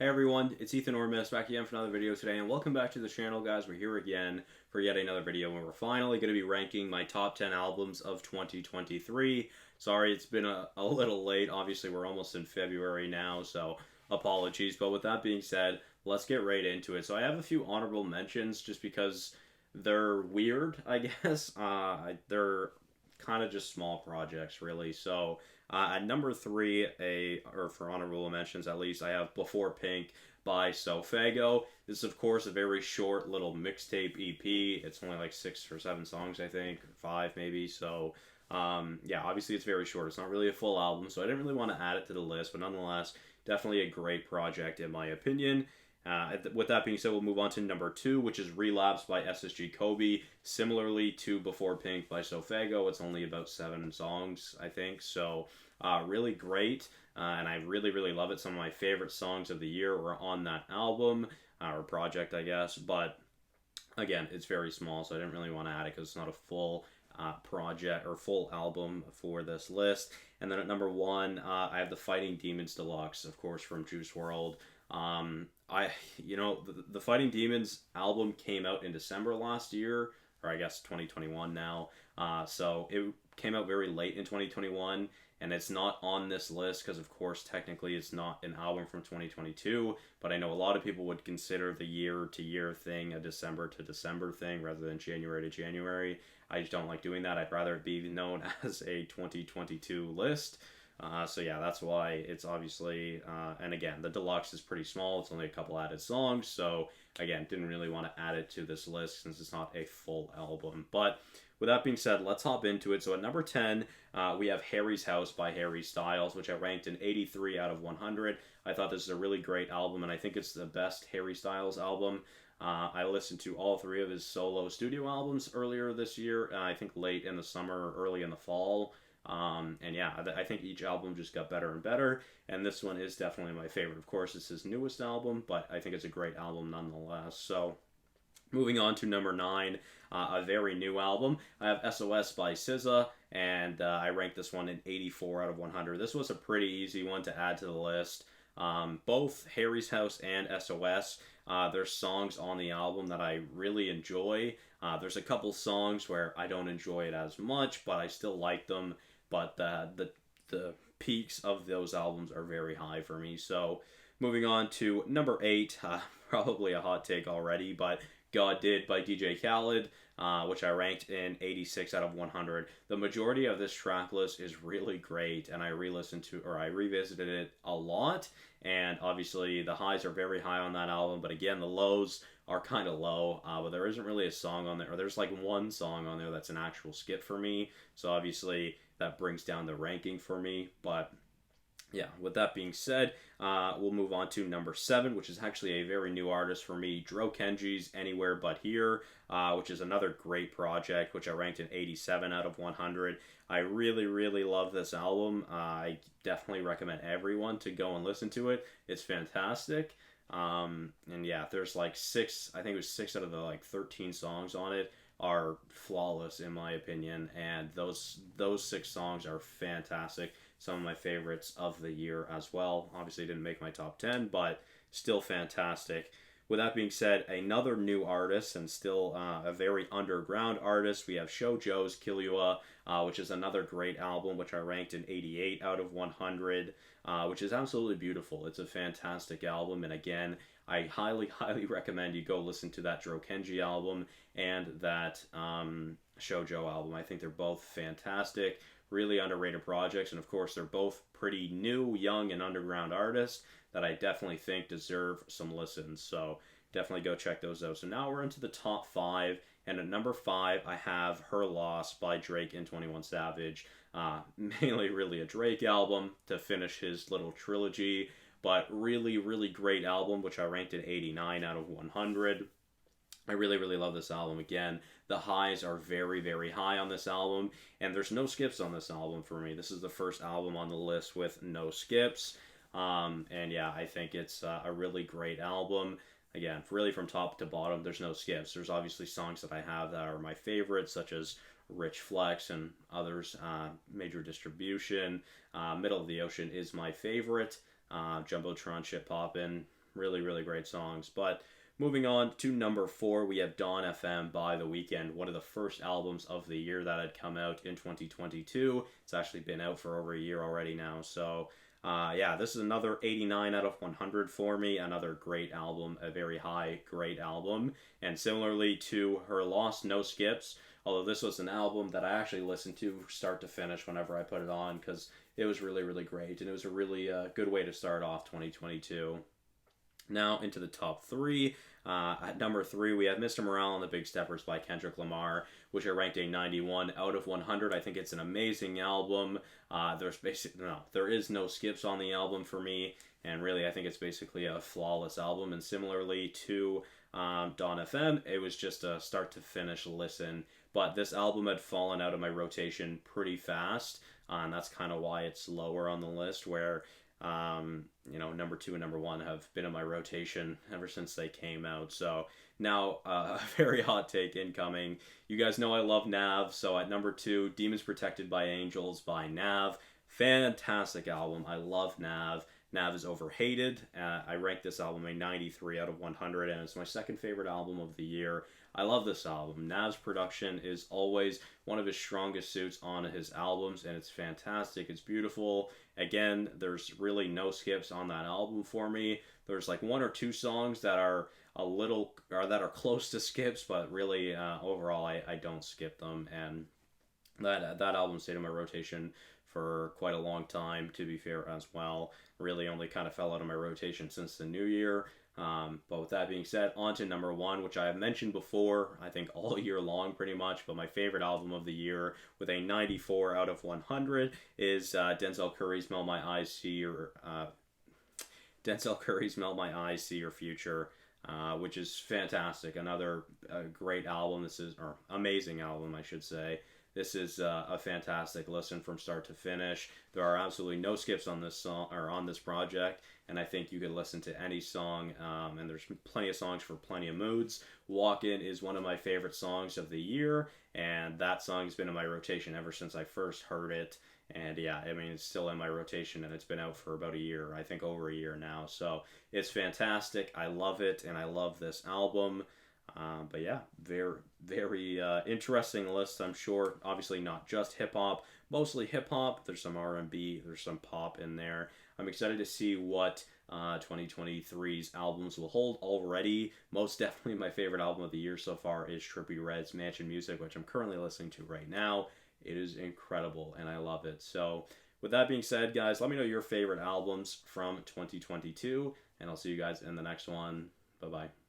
Hey everyone, it's Ethan Ormis back again for another video today, and welcome back to the channel, guys. We're here again for yet another video where we're finally going to be ranking my top 10 albums of 2023. Sorry, it's been a little late. Obviously, we're almost in February now, so apologies. But with that being said, let's get right into it. So I have a few honorable mentions just because they're weird, I guess. They're kind of just small projects, really. So at number three, or for honorable mentions at least, I have Before Pink by Sofago. This is, of course, a very short little mixtape EP. It's only like 6 or 7 songs, I think, 5 maybe. So yeah, obviously it's very short. It's not really a full album, so I didn't really want to add it to the list, but nonetheless, definitely a great project in my opinion. With that being said, we'll move on to number two, which is Relapse by SSG Kobe. Similarly to Before Pink by Sofago, it's only about 7 songs, I think. So, really great, and I really, really love it. Some of my favorite songs of the year were on that album, or project, I guess. But again, it's very small, so I didn't really want to add it because it's not a full project or full album for this list. And then at number one, I have the Fighting Demons Deluxe, of course, from Juice WRLD. The Fighting Demons album came out in December last year, or I guess 2021 now. So it came out very late in 2021, and it's not on this list because, of course, technically it's not an album from 2022. But I know a lot of people would consider the year-to-year thing a December-to-December thing rather than January-to-January. I just don't like doing that. I'd rather it be known as a 2022 list. So yeah, that's why it's obviously, and again, the deluxe is pretty small. It's only a couple added songs. So again, didn't really want to add it to this list since it's not a full album. But with that being said, let's hop into it. So at number 10, we have Harry's House by Harry Styles, which I ranked an 83 out of 100. I thought this is a really great album, and I think it's the best Harry Styles album. I listened to all 3 of his solo studio albums earlier this year, I think late in the summer or early in the fall. And yeah, I think each album just got better and better, and this one is definitely my favorite. Of course, it's his newest album, but I think it's a great album nonetheless. So, moving on to number 9, a very new album. I have SOS by SZA, and I ranked this one an 84 out of 100. This was a pretty easy one to add to the list. Both Harry's House and SOS, there's songs on the album that I really enjoy. There's a couple songs where I don't enjoy it as much, but I still like them. But the peaks of those albums are very high for me. So moving on to number 8, probably a hot take already, but God Did by DJ Khaled, which I ranked in 86 out of 100. The majority of this track list is really great, and I revisited it a lot, and obviously the highs are very high on that album, but again, the lows are kind of low, but there isn't really a song on there, or there's like one song on there that's an actual skip for me, so obviously that brings down the ranking for me, but yeah, with that being said, we'll move on to number 7, which is actually a very new artist for me, Dro Kenji's Anywhere But Here, which is another great project, which I ranked an 87 out of 100. I really, really love this album. I definitely recommend everyone to go and listen to it. It's fantastic. And yeah, there's like 6, I think it was 6 out of the like 13 songs on it are flawless in my opinion, and those 6 songs are fantastic. Some of my favorites of the year as well. Obviously didn't make my top 10, but still fantastic. With that being said, another new artist and still a very underground artist, we have SHOJO's Killua, which is another great album, which I ranked an 88 out of 100, which is absolutely beautiful. It's a fantastic album, and again, I highly, highly recommend you go listen to that Dro Kenji album and that SHOJO album. I think they're both fantastic, really underrated projects, and of course, they're both pretty new, young, and underground artists that I definitely think deserve some listens. So definitely go check those out. So now we're into the top 5, and at number 5, I have Her Loss by Drake and 21 Savage. Mainly really a Drake album to finish his little trilogy, but really, really great album, which I ranked at 89 out of 100. I really, really love this album. Again, the highs are very, very high on this album, and there's no skips on this album for me. This is the first album on the list with no skips, and yeah, I think it's a really great album. Again, really from top to bottom, there's no skips. There's obviously songs that I have that are my favorites, such as Rich Flex and others, Major Distribution. Middle of the Ocean is my favorite. Jumbotron Shit Poppin', Really, really great songs. But moving on to number 4, we have Dawn FM by The Weeknd, one of the first albums of the year that had come out in 2022. It's actually been out for over a year already now. So, yeah, this is another 89 out of 100 for me. Another great album, a very high, great album. And similarly to her Lost, no skips. Although this was an album that I actually listened to start to finish whenever I put it on because it was really, really great. And it was a really good way to start off 2022. Now into the top 3. At number 3, we have Mr. Morale and the Big Steppers by Kendrick Lamar, which are ranked a 91 out of 100. I think it's an amazing album. There is no skips on the album for me, and really I think it's basically a flawless album. And similarly to Dawn FM, it was just a start to finish listen. But this album had fallen out of my rotation pretty fast, and that's kind of why it's lower on the list, where number 2 and number 1 have been in my rotation ever since they came out. So now a very hot take incoming. You guys know I love Nav, so at number 2, Demons Protected by Angels by Nav. Fantastic album. I love Nav. Nav is overhated. I rank this album a 93 out of 100, and it's my second favorite album of the year. I love this album. Nav's production is always one of his strongest suits on his albums, and it's fantastic. It's beautiful. Again, there's really no skips on that album for me. There's like 1 or 2 songs that are that are close to skips, but really overall I don't skip them, and that album stayed in my rotation for quite a long time, to be fair, as well. Really only kind of fell out of my rotation since the new year. But with that being said, on to number 1, which I have mentioned before, I think all year long pretty much, but my favorite album of the year with a 94 out of 100 is Denzel Curry's Melt My Eyes, See Your Future, which is fantastic. Another great album. Or amazing album, I should say. This is a fantastic listen from start to finish. There are absolutely no skips on this song or on this project, and I think you could listen to any song. And there's plenty of songs for plenty of moods. Walk In is one of my favorite songs of the year, and that song's been in my rotation ever since I first heard it. And yeah, I mean, it's still in my rotation, and it's been out for about a year, I think over a year now. So it's fantastic. I love it, and I love this album. But yeah, very, very interesting list, I'm sure. Obviously not just hip-hop, mostly hip-hop. There's some R&B, there's some pop in there. I'm excited to see what 2023's albums will hold already. Most definitely my favorite album of the year so far is Trippie Redd's Mansion Music, which I'm currently listening to right now. It is incredible, and I love it. So with that being said, guys, let me know your favorite albums from 2022, and I'll see you guys in the next one. Bye-bye.